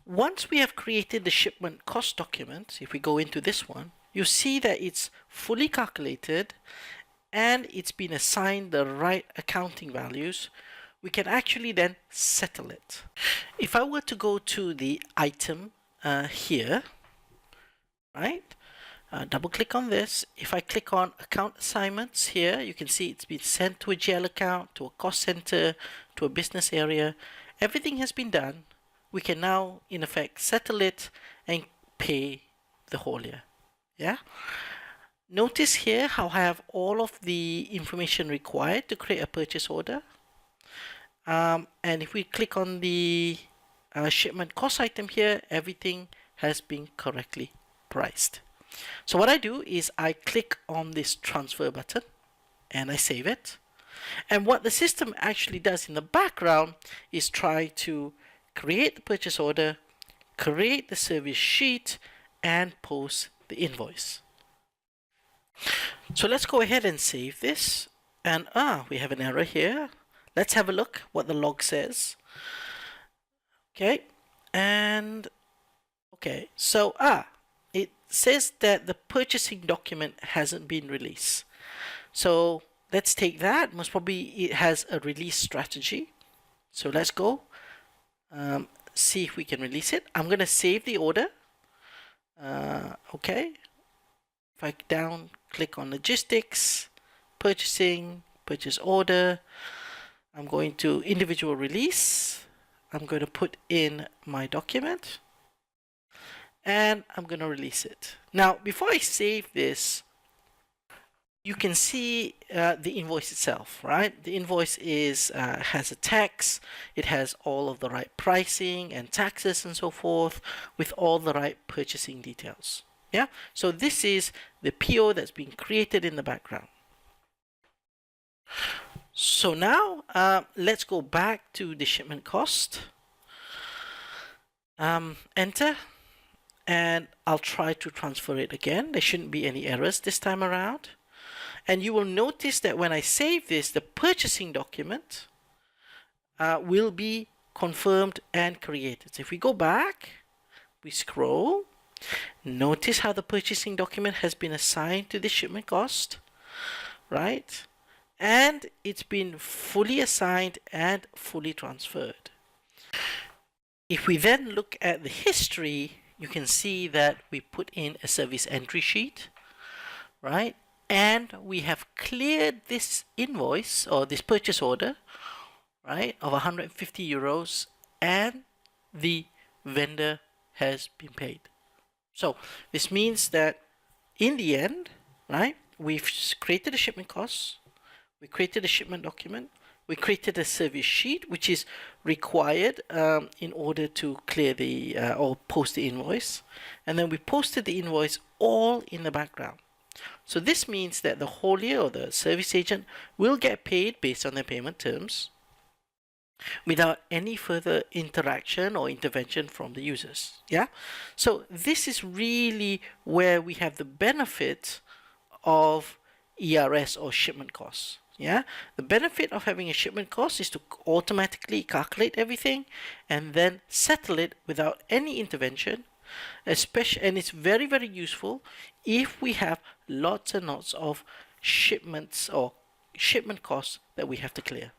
Once we have created the shipment cost document, if we go into this one, you see that it's fully calculated and it's been assigned the right accounting values. We can actually then settle it. If I were to go to the item here, right? Double click on this. If I click on account assignments here, you can see it's been sent to a GL account, to a cost center, to a business area. Everything has been done. We can now in effect settle it and pay the haulier. Yeah. Notice here how I have all of the information required to create a purchase order. And if we click on the shipment cost item here, everything has been correctly priced. So what I do is I click on this transfer button and I save it. And what the system actually does in the background is try to create the purchase order, create the service sheet, and post the invoice. So let's go ahead and save this. And we have an error here. Let's have a look what the log says. Okay, and okay, so it says that the purchasing document hasn't been released. So let's take that. Most probably it has a release strategy. So let's go see if we can release it. I'm going to save the order. Okay. If I click on logistics, purchasing, purchase order, I'm going to individual release. I'm going to put in my document and I'm going to release it. Now, before I save this, you can see the invoice itself, right? The invoice is has a tax. It has all of the right pricing and taxes and so forth with all the right purchasing details. Yeah, so this is the PO that's being created in the background. So now let's go back to the shipment cost. Enter, and I'll try to transfer it again. There shouldn't be any errors this time around. And you will notice that when I save this, the purchasing document will be confirmed and created. So if we go back, we scroll, notice how the purchasing document has been assigned to the shipment cost, right? And it's been fully assigned and fully transferred. If we then look at the history, you can see that we put in a service entry sheet, right? And we have cleared this invoice or this purchase order, right, of 150 euros, and the vendor has been paid. So this means that in the end, right, we've created a shipment cost, we created a shipment document, we created a service sheet, which is required in order to clear the or post the invoice, and then we posted the invoice all in the background. So this means that the haulier or the service agent will get paid based on their payment terms without any further interaction or intervention from the users. Yeah, so this is really where we have the benefit of ERS or shipment costs. Yeah, the benefit of having a shipment cost is to automatically calculate everything and then settle it without any intervention, especially, and it's very, very useful if we have lots and lots of shipments or shipment costs that we have to clear.